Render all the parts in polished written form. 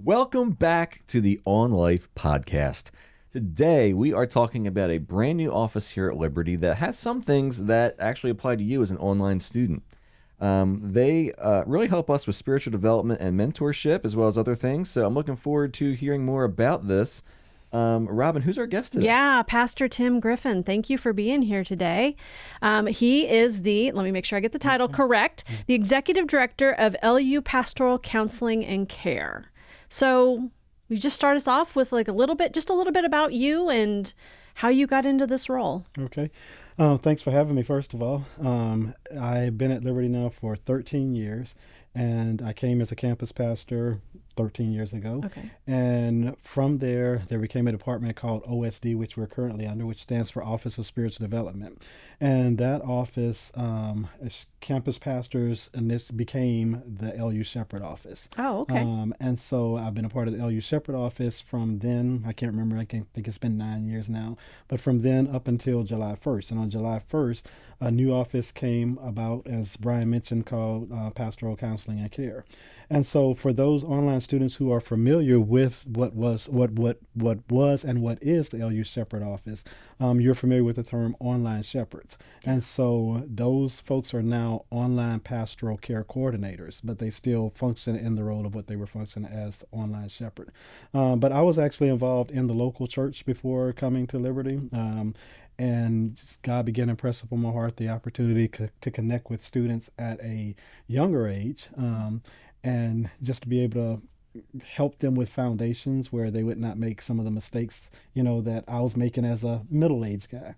Welcome back to the On Life podcast. Today, we are talking about a brand new office here at Liberty that has some things that actually apply to you as an online student. They really help us with spiritual development and mentorship, as well as other things. So I'm looking forward to hearing more about this. Robin, who's our guest today? Yeah, Pastor Tim Griffin. Thank you for being here today. He is let me make sure I get the title correct, the Executive Director of LU Pastoral Counseling and Care. So you just start us off with just a little bit about you and how you got into this role. Okay. Thanks for having me, first of all. I've been at Liberty now for 13 years, and I came as a campus pastor 13 years ago. Okay. And from there became a department called OSD, which we're currently under, which stands for Office of Spiritual Development. And that office is campus pastors, and this became the LU Shepherd office. Oh, okay. And so I've been a part of the LU Shepherd office from then. I can't remember. I think it's been 9 years now. But from then up until July 1st. And on July 1st, a new office came about, as Brian mentioned, called Pastoral Counseling and Care. And so for those online students who are familiar with what was and what is the LU Shepherd office, you're familiar with the term online shepherds. And so those folks are now online pastoral care coordinators, but they still function in the role of what they were functioning as the online shepherd. But I was actually involved in the local church before coming to Liberty. And God began to impress upon my heart the opportunity to connect with students at a younger age, and just to be able to help them with foundations where they would not make some of the mistakes, that I was making as a middle-aged guy.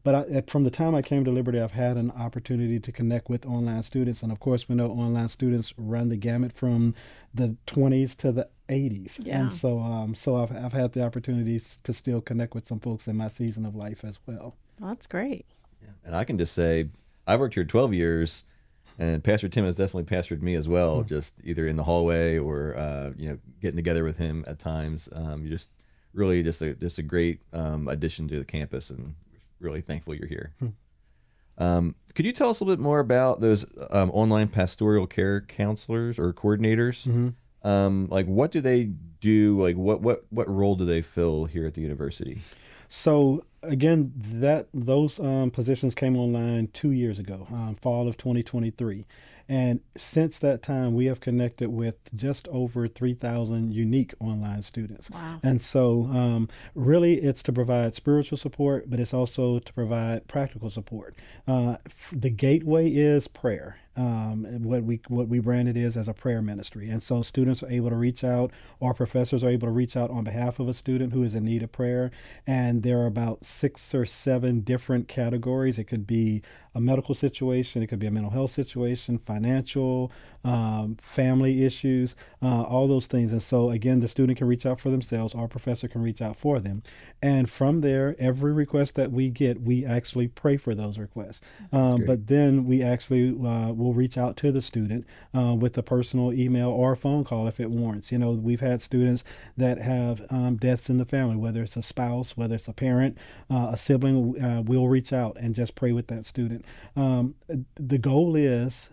But from the time I came to Liberty, I've had an opportunity to connect with online students. And of course, we know online students run the gamut from the 20s to the 80s. Yeah. And so I've had the opportunities to still connect with some folks in my season of life as well. Well, that's great. Yeah. And I can just say, I've worked here 12 years, and Pastor Tim has definitely pastored me as well, just either in the hallway or, getting together with him at times. You're just really just a great addition to the campus, and really thankful you're here. Could you tell us a little bit more about those online pastoral care counselors or coordinators? What do they do? Like what role do they fill here at the university? So again, those positions came online 2 years ago, fall of 2023. And since that time, we have connected with just over 3,000 unique online students. Wow. And so really it's to provide spiritual support, but it's also to provide practical support. The gateway is prayer. What we brand it is as a prayer ministry. And so students are able to reach out, or professors are able to reach out on behalf of a student who is in need of prayer. And there are about 6 or 7 different categories. It could be a medical situation, it could be a mental health situation, financial, family issues, all those things. And so again, the student can reach out for themselves, our professor can reach out for them. And from there, every request that we get, we actually pray for those requests. But then we actually will reach out to the student with a personal email or a phone call if it warrants. We've had students that have deaths in the family, whether it's a spouse, whether it's a parent, a sibling, we'll reach out and just pray with that student. The goal is,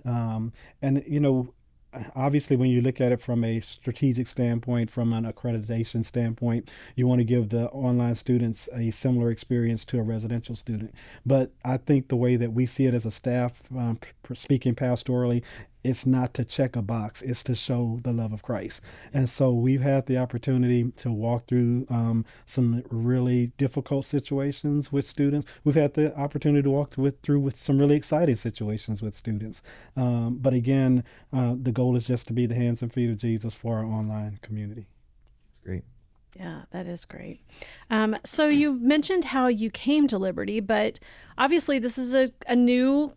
obviously, when you look at it from a strategic standpoint, from an accreditation standpoint, you want to give the online students a similar experience to a residential student. But I think the way that we see it as a staff, speaking pastorally, it's not to check a box, it's to show the love of Christ. And so we've had the opportunity to walk through some really difficult situations with students. We've had the opportunity to walk through with some really exciting situations with students. But again, the goal is just to be the hands and feet of Jesus for our online community. That's great. Yeah, that is great. So you mentioned how you came to Liberty, but obviously this is a new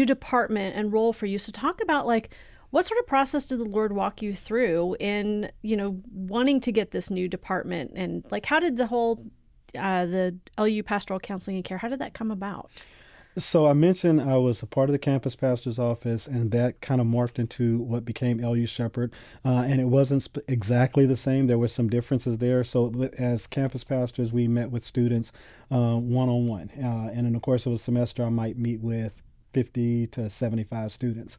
department and role for you. So talk about what sort of process did the Lord walk you through in, wanting to get this new department, and how did the whole, the LU Pastoral Counseling and Care, how did that come about? So I mentioned I was a part of the campus pastor's office, and that kind of morphed into what became LU Shepherd. And it wasn't exactly the same. There were some differences there. So as campus pastors, we met with students one-on-one. And in the course of a semester, I might meet with 50 to 75 students.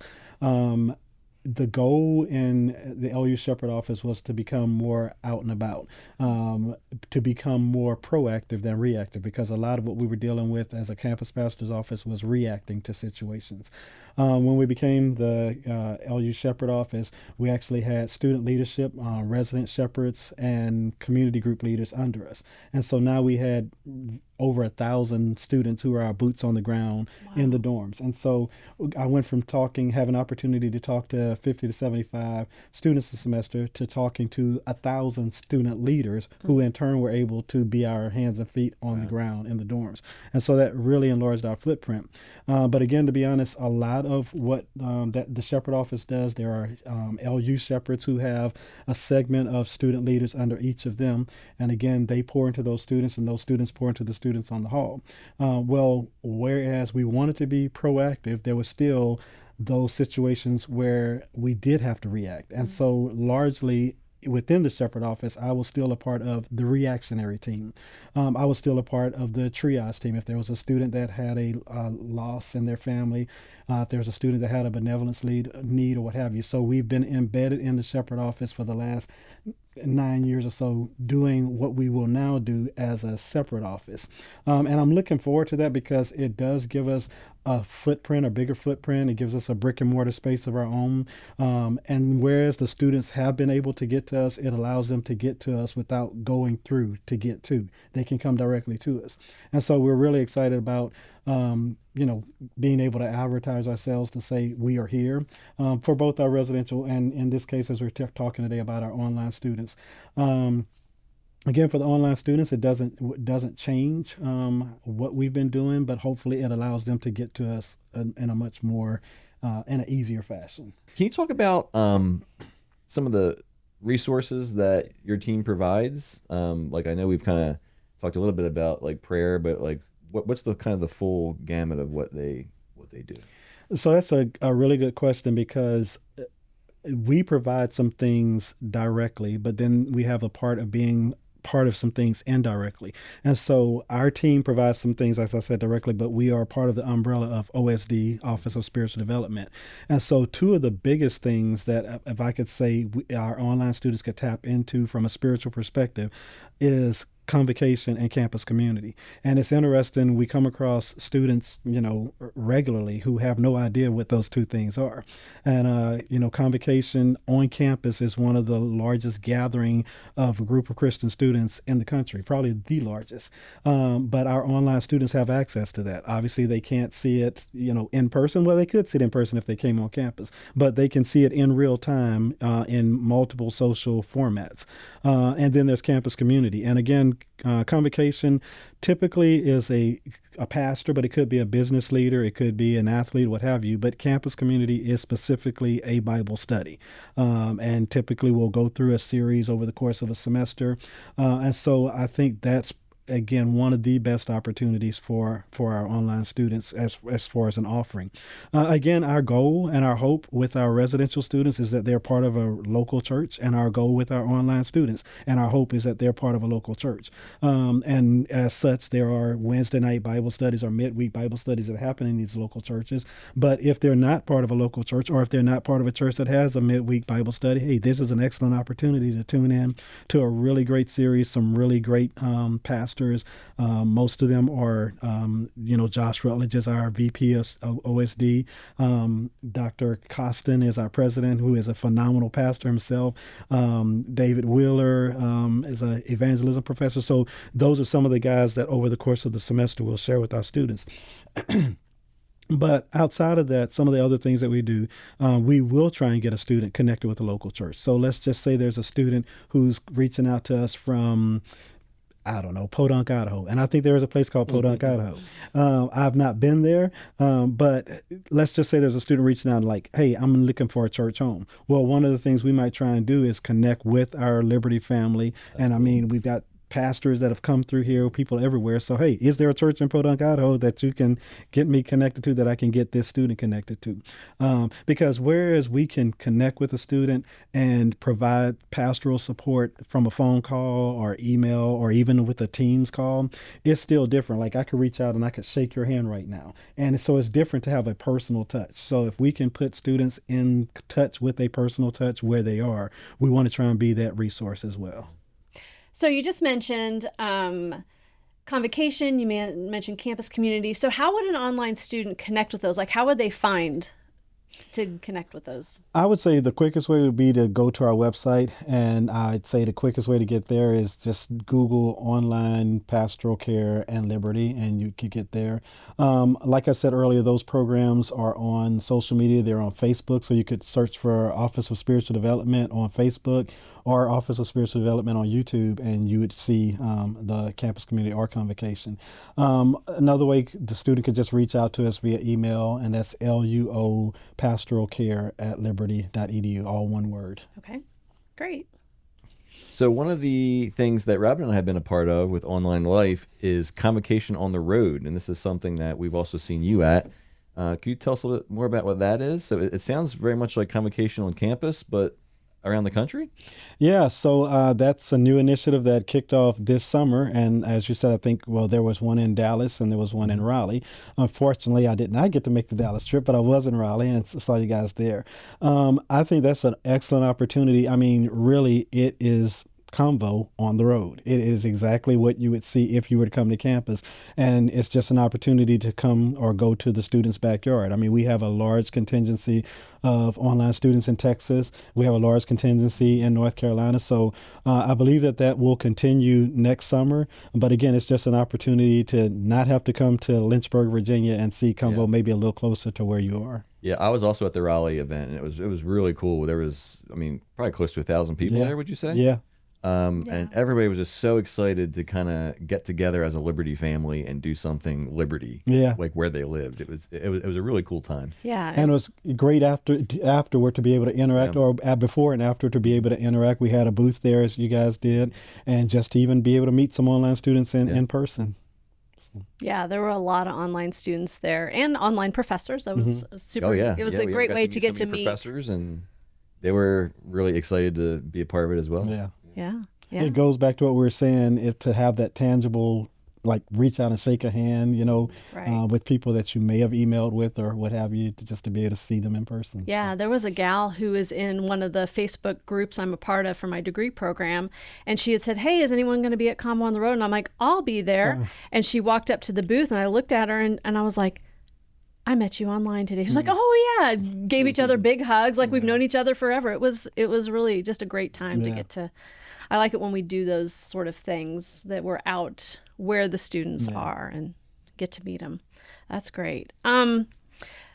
the goal in the LU Shepherd office was to become more out and about, to become more proactive than reactive, because a lot of what we were dealing with as a campus pastor's office was reacting to situations. When we became the LU Shepherd office, we actually had student leadership, resident shepherds, and community group leaders under us. And so now we had over 1,000 students who are our boots on the ground in the dorms. And so I went from having an opportunity to talk to 50 to 75 students a semester to talking to 1,000 student leaders who in turn were able to be our hands and feet on the ground in the dorms. And so that really enlarged our footprint. But again, to be honest, a lot of what that the Shepherd office does, there are LU shepherds who have a segment of student leaders under each of them. And again, they pour into those students, and those students pour into the students on the hall. Well, whereas we wanted to be proactive, there was still those situations where we did have to react. And so largely within the Shepherd office, I was still a part of the reactionary team. I was still a part of the triage team. If there was a student that had a loss in their family, if there was a student that had a benevolence need or what have you. So we've been embedded in the Shepherd office for the last 9 years or so, doing what we will now do as a separate office. And I'm looking forward to that because it does give us a footprint, a bigger footprint. It gives us a brick and mortar space of our own. And whereas the students have been able to get to us, it allows them to get to us without going through to get to. They can come directly to us. And so we're really excited about being able to advertise ourselves to say we are here for both our residential and, in this case, as we're talking today about our online students. Again, for the online students, it doesn't change what we've been doing, but hopefully it allows them to get to us in a much more in an easier fashion. Can you talk about some of the resources that your team provides? Like I know we've kind of talked a little bit about like prayer, but like what's the kind of the full gamut of what they do? So that's a really good question, because we provide some things directly, but then we have a part of being part of some things indirectly. And so our team provides some things, as I said, directly, but we are part of the umbrella of OSD, Office of Spiritual Development. And so two of the biggest things that, if I could say, our online students could tap into from a spiritual perspective is convocation and campus community. And it's interesting, we come across students, regularly who have no idea what those two things are. And, convocation on campus is one of the largest gathering of a group of Christian students in the country, probably the largest. But our online students have access to that. Obviously, they can't see it, in person. Well, they could see it in person if they came on campus, but they can see it in real time in multiple social formats. And then there's campus community. And again, convocation typically is a pastor, but it could be a business leader, it could be an athlete, what have you. But campus community is specifically a Bible study. And typically we'll go through a series over the course of a semester. And so I think that's, again, one of the best opportunities for our online students as far as an offering. Again, our goal and our hope with our residential students is that they're part of a local church, and our goal with our online students and our hope is that they're part of a local church. And as such, there are Wednesday night Bible studies or midweek Bible studies that happen in these local churches. But if they're not part of a local church, or if they're not part of a church that has a midweek Bible study, hey, this is an excellent opportunity to tune in to a really great series, some really great pastors. Most of them are, Josh Rutledge is our VP of OSD. Dr. Costin is our president, who is a phenomenal pastor himself. David Wheeler is an evangelism professor. So those are some of the guys that over the course of the semester we'll share with our students. But outside of that, some of the other things that we do, we will try and get a student connected with a local church. So let's just say there's a student who's reaching out to us from, I don't know, Podunk, Idaho. And I think there is a place called Podunk, Idaho. I've not been there, but let's just say there's a student reaching out like, hey, I'm looking for a church home. Well, one of the things we might try and do is connect with our Liberty family. And I mean, we've got pastors that have come through here, people everywhere. So, hey, is there a church in Podunk, Idaho that you can get me connected to, that I can get this student connected to? Because whereas we can connect with a student and provide pastoral support from a phone call or email or even with a Teams call, it's still different. Like I could reach out and I could shake your hand right now. And so it's different to have a personal touch. So if we can put students in touch with a personal touch where they are, we want to try and be that resource as well. So you just mentioned convocation, you mentioned campus community. So how would an online student connect with those? Like how would they find to connect with those? I would say the quickest way would be to go to our website, and I'd say the quickest way to get there is just Google online pastoral care and liberty, and you could get there. Like I said earlier, those programs are on social media. They're on Facebook, so you could search for Office of Spiritual Development on Facebook or Office of Spiritual Development on YouTube, and you would see the campus community or convocation. Another way the student could just reach out to us via email, and that's LUO pastoralcare@liberty.edu, all one word. Okay, great. So one of the things that Robin and I have been a part of with Online Life is convocation on the road, and this is something that we've also seen you at. Could you tell us a little bit more about what that is? So it sounds very much like convocation on campus, but around the country? Yeah, so that's a new initiative that kicked off this summer. And as you said, I think, well, there was one in Dallas and there was one in Raleigh. Unfortunately, I did not get to make the Dallas trip, but I was in Raleigh and saw you guys there. I think that's an excellent opportunity. I mean, really, it is Convo on the road. It is exactly what you would see if you were to come to campus. And it's just an opportunity to come or go to the student's backyard. I mean, we have a large contingency of online students in Texas. We have a large contingency in North Carolina. So I believe that will continue next summer. But again, it's just an opportunity to not have to come to Lynchburg, Virginia and see Convo maybe a little closer to where you are. Yeah, I was also at the Raleigh event, and it was really cool. There was, I mean, probably close to 1,000 people there, would you say? Yeah. And everybody was just so excited to kind of get together as a Liberty family and do something Liberty, like where they lived. It was a really cool time. Yeah, and it was great afterward to be able to interact, or before and after to be able to interact. We had a booth there, as you guys did, and just to even be able to meet some online students in person. Yeah, there were a lot of online students there and online professors. That was super. Oh yeah, it was a great way to get to meet professors, and they were really excited to be a part of it as well. Yeah. It goes back to what we were saying, to have that tangible, like reach out and shake a hand, with people that you may have emailed with or what have you, just to be able to see them in person. Yeah, there was a gal who was in one of the Facebook groups I'm a part of for my degree program, and she had said, "Hey, is anyone going to be at Convo on the Road?" And I'm like, "I'll be there." And she walked up to the booth, and I looked at her, and I was like, "I met you online today." She's like, "Oh yeah," gave each other big hugs, like we've known each other forever. It was really just a great time to get to. I like it when we do those sort of things, that we're out where the students are and get to meet them. That's great.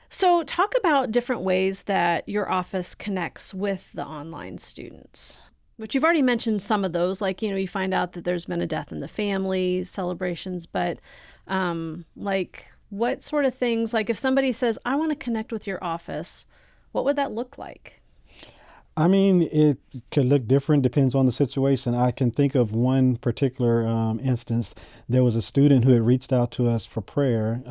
So talk about different ways that your office connects with the online students, which you've already mentioned some of those, like, you find out that there's been a death in the family, celebrations, but like what sort of things, like if somebody says, "I want to connect with your office," what would that look like? I mean, it could look different, depends on the situation. I can think of one particular instance. There was a student who had reached out to us for prayer.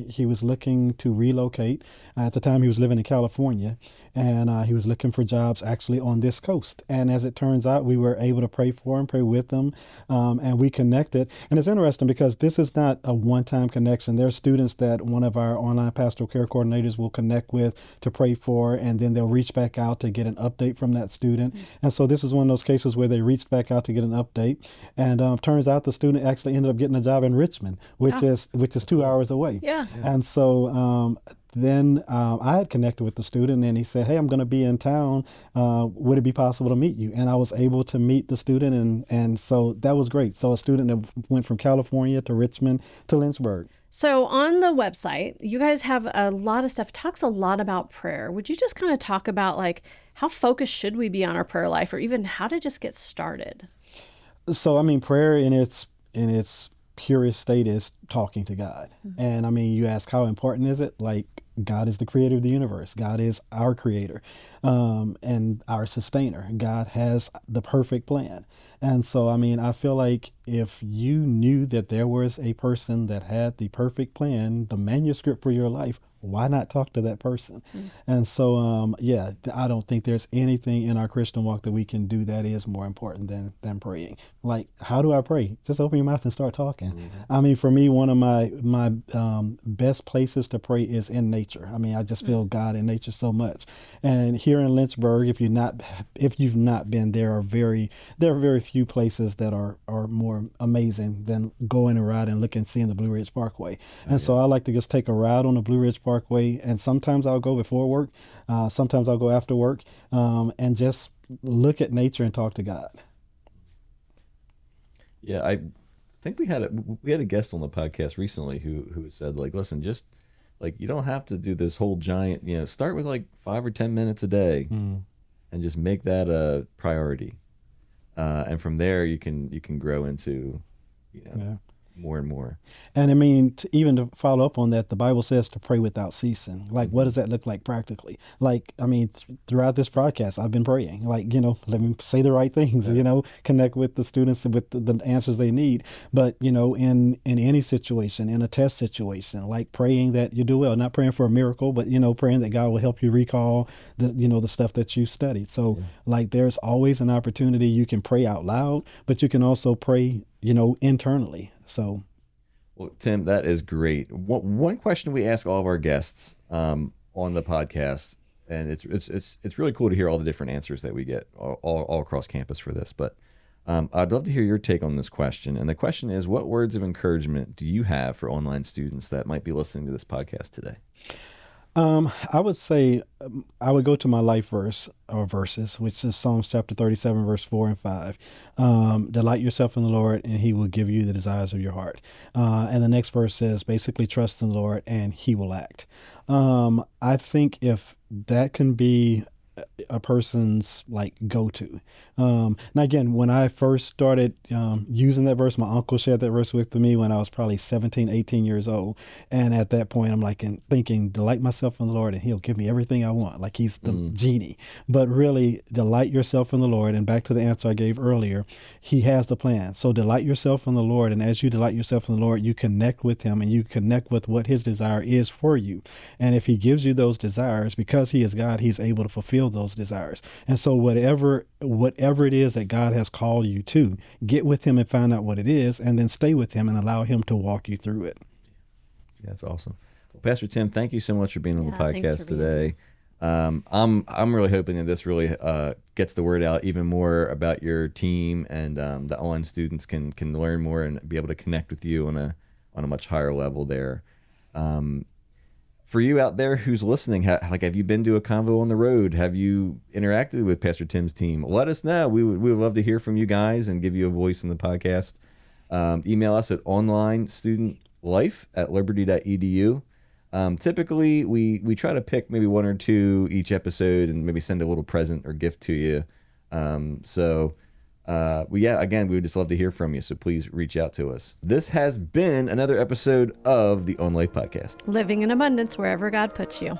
He was looking to relocate. At the time, he was living in California, and he was looking for jobs actually on this coast. And as it turns out, we were able to pray for him, pray with him, and we connected. And it's interesting because this is not a one-time connection. There are students that one of our online pastoral care coordinators will connect with to pray for, and then they'll reach back out to get an update from that student. And so this is one of those cases where they reached back out to get an update, and turns out the student actually ended up getting a job in Richmond, which is 2 hours away. And so then I had connected with the student, and he said, "Hey, I'm going to be in town. Would it be possible to meet you?" And I was able to meet the student, and so that was great. So a student that went from California to Richmond to Lynchburg. So on the website, you guys have a lot of stuff, talks a lot about prayer. Would you just kind of talk about like how focused should we be on our prayer life, or even how to just get started? So, I mean, prayer in its purest state is talking to God. And I mean, you ask how important is it? Like, God is the creator of the universe. God is our creator and our sustainer. God has the perfect plan. And so, I mean, I feel like if you knew that there was a person that had the perfect plan, the manuscript for your life, why not talk to that person? And so, yeah, I don't think there's anything in our Christian walk that we can do that is more important than praying. Like, how do I pray? Just open your mouth and start talking. I mean, for me, one of my best places to pray is in nature. I mean, I just feel God in nature so much. And here in Lynchburg, if you've not been, there are very few places that are more amazing than going and ride and looking and seeing the Blue Ridge Parkway. And so I like to just take a ride on the Blue Ridge Parkway, and sometimes I'll go before work, sometimes I'll go after work, and just look at nature and talk to God. Yeah, I think we had a guest on the podcast recently who said, like, listen, just like, you don't have to do this whole giant, start with like 5 or 10 minutes a day and just make that a priority. And from there you can grow into, more and more. And I mean, even to follow up on that, the Bible says to pray without ceasing. Like, what does that look like practically? Like, I mean, throughout this broadcast, I've been praying. Like, let me say the right things. Connect with the students with the answers they need. But in any situation, in a test situation, like praying that you do well. Not praying for a miracle, but praying that God will help you recall the stuff that you studied. So, like, there's always an opportunity. You can pray out loud, but you can also pray internally. So, well, Tim, that is great. One question we ask all of our guests on the podcast, and it's really cool to hear all the different answers that we get all across campus for this. But I'd love to hear your take on this question. And the question is, what words of encouragement do you have for online students that might be listening to this podcast today? I would say I would go to my life verse or verses, which is Psalms chapter 37, verse 4 and 5. Delight yourself in the Lord, and he will give you the desires of your heart. And the next verse says, basically, trust in the Lord, and he will act. I think if that can be a person's like go-to. Now again, when I first started using that verse, my uncle shared that verse with me when I was probably 17, 18 years old. And at that point, I'm like thinking, delight myself in the Lord and he'll give me everything I want. Like he's the genie. But really, delight yourself in the Lord. And back to the answer I gave earlier, he has the plan. So delight yourself in the Lord. And as you delight yourself in the Lord, you connect with him and you connect with what his desire is for you. And if he gives you those desires, because he is God, he's able to fulfill those desires. And so whatever it is that God has called you to, get with him and find out what it is, and then stay with him and allow him to walk you through it. Yeah, that's awesome. Well, Pastor Tim, thank you so much for being on the podcast today. Here. I'm really hoping that this really gets the word out even more about your team, and the online students can learn more and be able to connect with you on a much higher level there. For you out there who's listening, have you been to a convo on the road? Have you interacted with Pastor Tim's team? Let us know. We would love to hear from you guys and give you a voice in the podcast. Email us at onlinestudentlife@liberty.edu. Typically, we try to pick maybe one or two each episode and maybe send a little present or gift to you. Again, we would just love to hear from you, so please reach out to us. This has been another episode of the On Life Podcast. Living in abundance wherever God puts you.